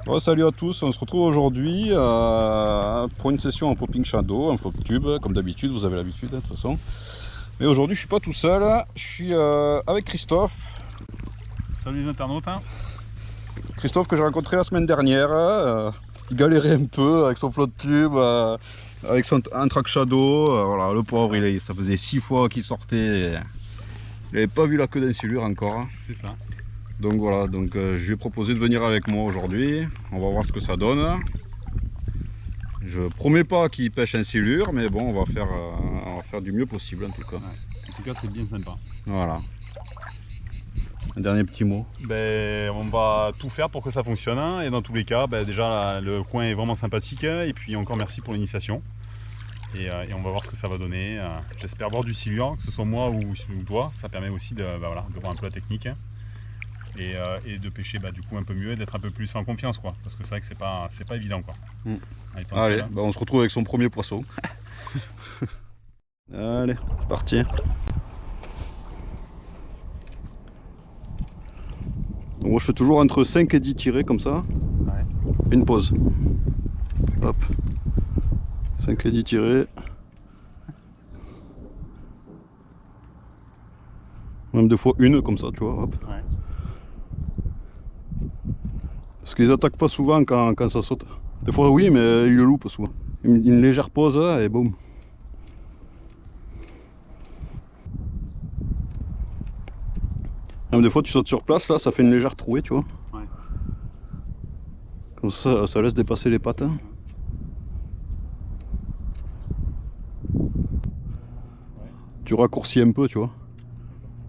Bon, salut à tous, on se retrouve aujourd'hui pour une session en popping shadow, un flop tube, comme d'habitude, vous avez l'habitude de toute façon. Mais aujourd'hui je suis pas tout seul, je suis avec Christophe. Salut les internautes. Christophe que j'ai rencontré la semaine dernière, il galérait un peu avec son flop tube, avec un track shadow, voilà, le pauvre, ça faisait 6 fois qu'il sortait, il n'avait pas vu la queue d'ensilure encore. C'est ça. Donc voilà, je lui ai proposé de venir avec moi aujourd'hui, on va voir ce que ça donne. Je promets pas qu'il pêche un silure, mais bon, on va faire du mieux possible en tout cas. Ouais. En tout cas, c'est bien sympa. Voilà. Un dernier petit mot. On va tout faire pour que ça fonctionne. Et dans tous les cas, déjà, le coin est vraiment sympathique. Et puis encore merci pour l'initiation. Et on va voir ce que ça va donner. J'espère voir du silure, que ce soit moi ou toi. Ça permet aussi de voir un peu la technique. Et de pêcher du coup un peu mieux et d'être un peu plus en confiance, quoi, parce que c'est vrai que c'est pas évident, quoi. Allez, on se retrouve avec son premier poisson. Allez, c'est parti. Donc moi je fais toujours entre 5 et 10 tirés comme ça. Ouais. Une pause. Hop. 5 et 10 tirés. Même des fois une comme ça, tu vois. Hop. Ouais. Parce qu'ils attaquent pas souvent quand ça saute. Des fois oui, mais ils le loupent souvent. Une légère pause et boum. Même des fois tu sautes sur place, là ça fait une légère trouée, tu vois. Ouais. Comme ça laisse dépasser les pattes. Ouais. Tu raccourcis un peu, tu vois.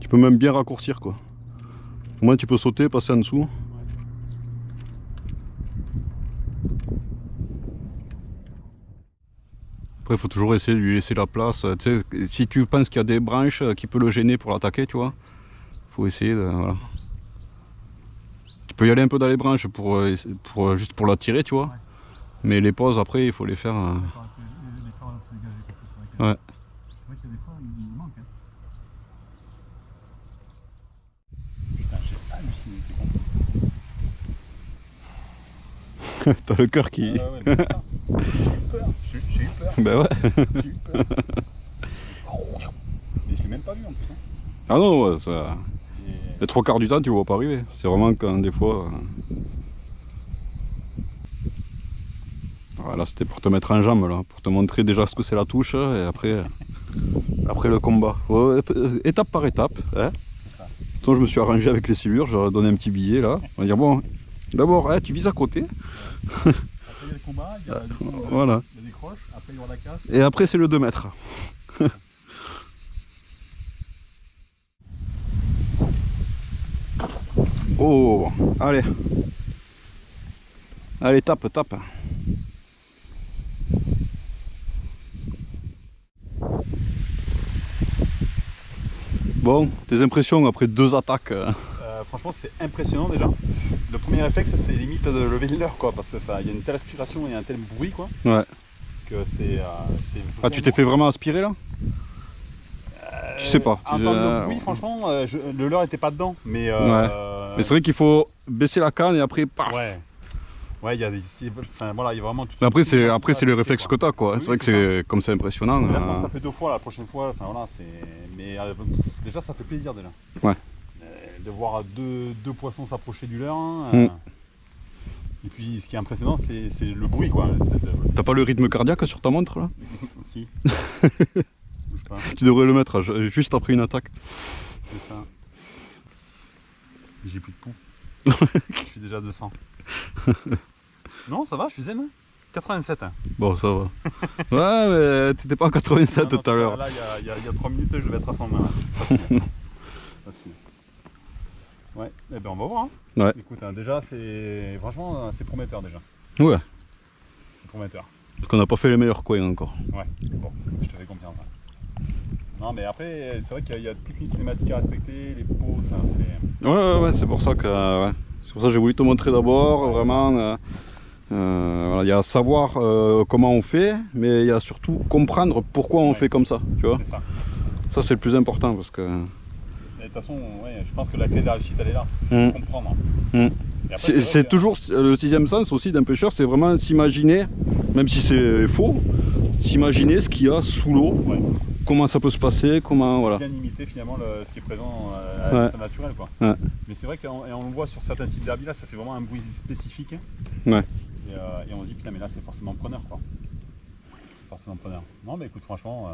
Tu peux même bien raccourcir, quoi. Au moins tu peux sauter, passer en dessous. Après, il faut toujours essayer de lui laisser la place. Tu sais, si tu penses qu'il y a des branches qui peuvent le gêner pour l'attaquer, tu vois, faut essayer de. Voilà. Tu peux y aller un peu dans les branches juste pour l'attirer, tu vois. Ouais. Mais les pauses, après, il faut les faire. Ouais. T'as le cœur qui. J'ai eu peur. Ben ouais. J'ai eu peur. Mais je l'ai même pas vu en plus. Ah non, ouais, ça. Les 3/4 du temps, tu vois pas arriver. C'est vraiment quand des fois. Voilà, c'était pour te mettre en jambe, là, pour te montrer déjà ce que c'est la touche et après le combat. Ouais, étape par étape. Hein. Toi, je me suis arrangé avec les silures, je leur ai donné un petit billet là. On va dire bon, d'abord, tu vises à côté. Après, il y a le combat, il y a voilà. Il y a des croches, après il y aura la casse. Et après, c'est le 2 mètres. Oh, allez. Allez, tape. Bon, tes impressions après 2 attaques? Franchement, c'est impressionnant déjà. Le premier réflexe, c'est limite de lever le leurre, quoi, parce que il y a une telle aspiration et un tel bruit, quoi. Ouais. Que c'est. Ah, tu t'es fait vraiment aspirer là? Je sais pas. En termes de bruit, franchement, le leurre était pas dedans, mais. Ouais. Mais c'est vrai qu'il faut baisser la canne et après, paf. Ouais, il y a des. Enfin, voilà, il y a vraiment tout. Mais après, c'est le réflexe que t'as, quoi. Oui, c'est vrai que c'est comme c'est impressionnant. Là, ça fait 2 fois, la prochaine fois, enfin voilà, c'est. Mais déjà, ça fait plaisir déjà. Ouais. De voir deux poissons s'approcher du leurre. Et puis, ce qui est impressionnant, c'est le bruit, quoi. T'as pas le rythme cardiaque sur ta montre là? Si. Tu devrais le mettre juste après une attaque. C'est ça. J'ai plus de pouls. Je suis déjà à 200. Non, ça va, je suis zen. 87. Bon, ça va. Ouais, mais t'étais pas en 87 tout à l'heure. Là, il y a 3 minutes, je vais être à 120. Facile. Ouais, eh ben on va voir. Ouais. Écoute, déjà, franchement, c'est prometteur déjà. Ouais. C'est prometteur. Parce qu'on n'a pas fait les meilleurs coins encore. Ouais, bon, je te fais confiance. Non, mais après, c'est vrai qu'il y a toute une cinématique à respecter, les pauses, c'est. Ouais, c'est pour ça que. Ouais. C'est pour ça que j'ai voulu te montrer d'abord, vraiment. Voilà, il y a savoir comment on fait, mais il y a surtout comprendre pourquoi on fait comme ça, tu vois. C'est ça. Ça c'est le plus important parce que. toute façon, ouais, je pense que la clé de la réussite, elle est là. Mm. C'est comprendre. Mm. Et après, C'est vrai que- toujours le sixième sens aussi d'un pêcheur, c'est vraiment s'imaginer, même si c'est faux, s'imaginer ce qu'il y a sous l'eau, Ouais. comment ça peut se passer, comment voilà. Bien imiter finalement ce qui est présent Ouais. à l'état naturel, quoi. Ouais. Mais c'est vrai qu'on le voit sur certains types d'herbiers, là, ça fait vraiment un bruit spécifique. Ouais. Et on se dit, putain, mais là, c'est forcément preneur, quoi. C'est forcément preneur. Non, mais écoute, franchement,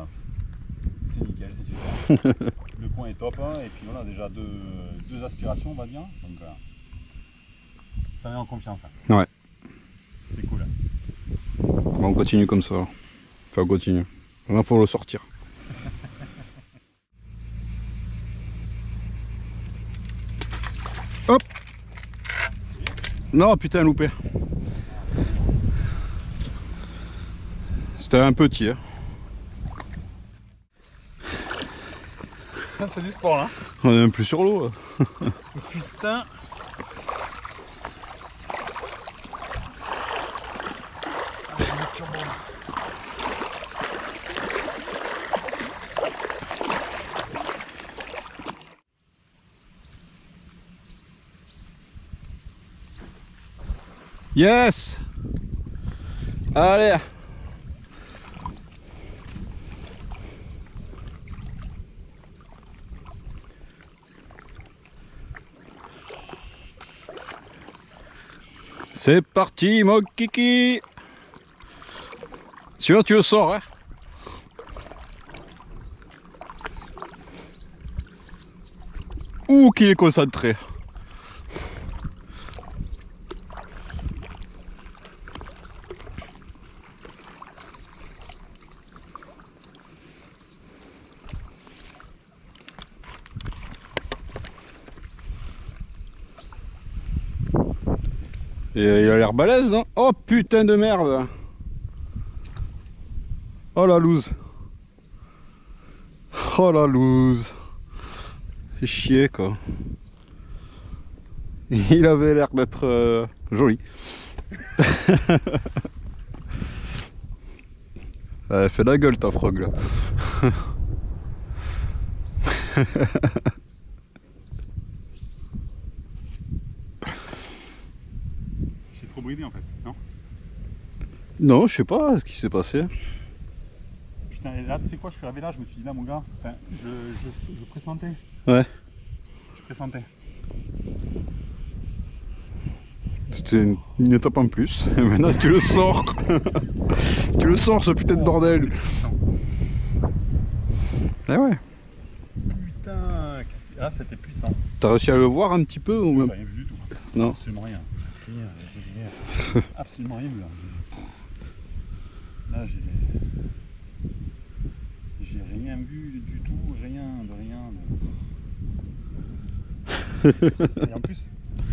c'est nickel, c'est super. Le coin est top, hein, et puis voilà, déjà deux aspirations, on va dire. Donc, ça met en confiance. Hein. Ouais. C'est cool. Bon, on continue comme ça. Enfin, on continue. Là, faut le sortir. Hop. Non, putain, loupé. C'était un petit. Hein. C'est du sport, là. On est même plus sur l'eau. Putain. Yes. Allez. C'est parti, mon kiki. Celui-là, tu le sors, hein. Ouh, qu'il est concentré. Et il a l'air balèze, non? Oh putain de merde! Oh la loose! Oh la loose! C'est chier quoi! Il avait l'air d'être joli. Elle fait la gueule ta frog là. C'est trop bridé en fait, non? Non, je sais pas ce qui s'est passé. Putain, et là, tu sais quoi, je suis arrivé là, je me suis dit là, mon gars, enfin, je pressentais. Ouais. Je pressentais. C'était une étape en plus. Et maintenant tu le sors. Tu le sors ce putain de bordel. Ah ouais. Putain, là c'était puissant. T'as réussi à le voir un petit peu ou J'ai même... rien vu du tout. Non. Absolument rien. Absolument rien vu là. Là j'ai rien vu du tout, rien de rien. Et en plus,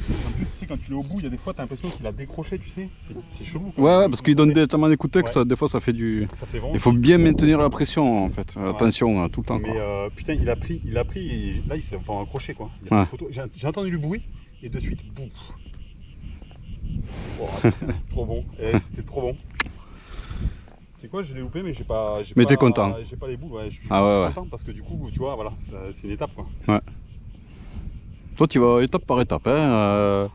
tu sais, quand tu l'es au bout, il y a des fois, tu as l'impression qu'il a décroché, tu sais. C'est chelou. Ouais, parce qu'il donne tellement des coups de tête que Ouais. ça, des fois ça fait du... Ça fait vraiment. Il faut bien maintenir la pression en fait, Ouais. attention tout le temps. Mais Quoi. putain, il a pris et là il s'est enfin accroché quoi. Il a pris Ouais. une photo. J'ai entendu le bruit et de suite, boum. Oh, putain, trop bon. C'était trop bon. C'est quoi, je l'ai loupé, mais j'ai pas. Mais t'es content. J'ai pas les boules, ouais. Je suis Ah ouais, content parce que du coup, tu vois, voilà, c'est une étape quoi. Toi tu vas étape par étape, hein,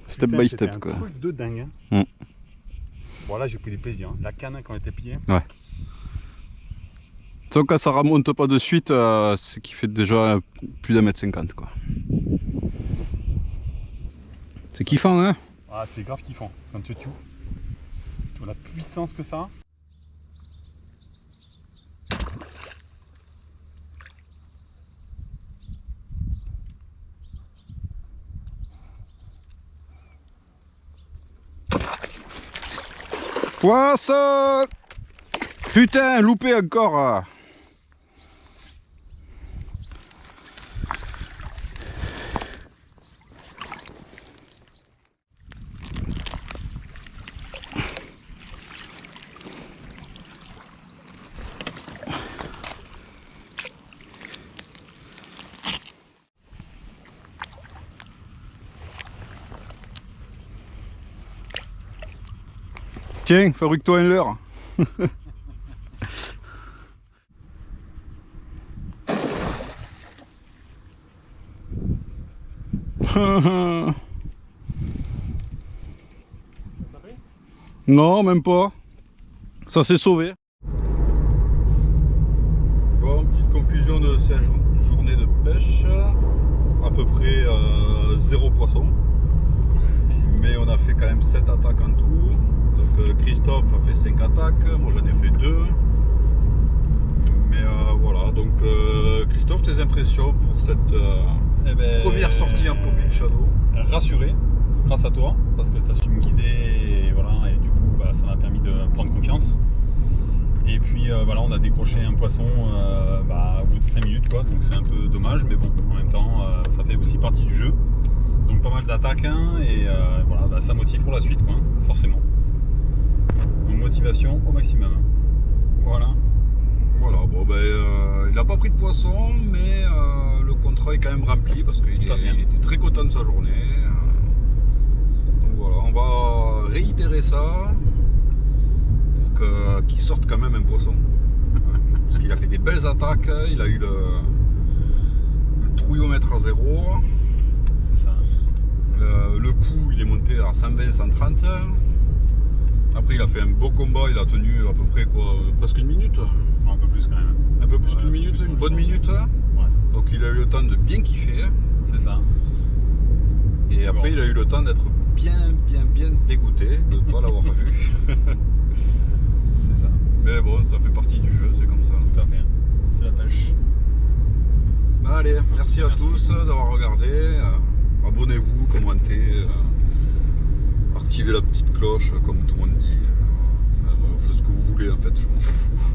step Putain, by c'était step un quoi. truc de dingue. Mm. Bon là j'ai pris du plaisir. Hein. La canne quand elle était pliée. Ouais. Sauf quand ça remonte pas de suite, c'est qu'il fait déjà plus d'1,50 m quoi. C'est kiffant hein. Ah c'est grave kiffant. Quand tu vois la puissance que ça a. Poisson! Putain, loupé encore! Tiens, fabrique-toi un leurre. Non, même pas. Ça s'est sauvé. Bon, petite conclusion de cette journée de pêche. À peu près 0 poisson. Mais on a fait quand même 7 attaques en tout. Donc Christophe a fait 5 attaques, moi j'en ai fait 2. Mais voilà, donc Christophe, tes impressions pour cette première sortie en Popping Shadow? Rassuré, grâce à toi, parce que tu as su me guider et voilà, et du coup bah, ça m'a permis de prendre confiance. Et puis voilà, on a décroché un poisson au bout de 5 minutes quoi, donc c'est un peu dommage, mais bon, en même temps ça fait aussi partie du jeu. Donc pas mal d'attaques hein, et voilà, bah, ça motive pour la suite quoi, forcément. Donc motivation au maximum. Voilà. Voilà, bon il n'a pas pris de poisson, mais le contrat est quand même rempli parce qu'il était très content de sa journée. Donc voilà, on va réitérer ça pour qu'il sorte quand même un poisson. Parce qu'il a fait des belles attaques, il a eu le trouillomètre à 0. C'est ça. Le pouls il est monté à 120, 130. Après il a fait un beau combat, il a tenu à peu près quoi, presque une minute. Un peu plus quand même. Un peu plus qu'une minute, une bonne minute. Ouais. Donc il a eu le temps de bien kiffer. C'est ça. Et après il a eu le temps d'être bien dégoûté de ne pas l'avoir vu. C'est ça. Mais bon, ça fait partie du jeu, c'est comme ça. Tout à fait. C'est la pêche. Allez, merci à tous d'avoir regardé. Abonnez-vous, commentez, activez la petite cloche comme tout le monde dit. Faites ce que vous voulez en fait, je m'en fous.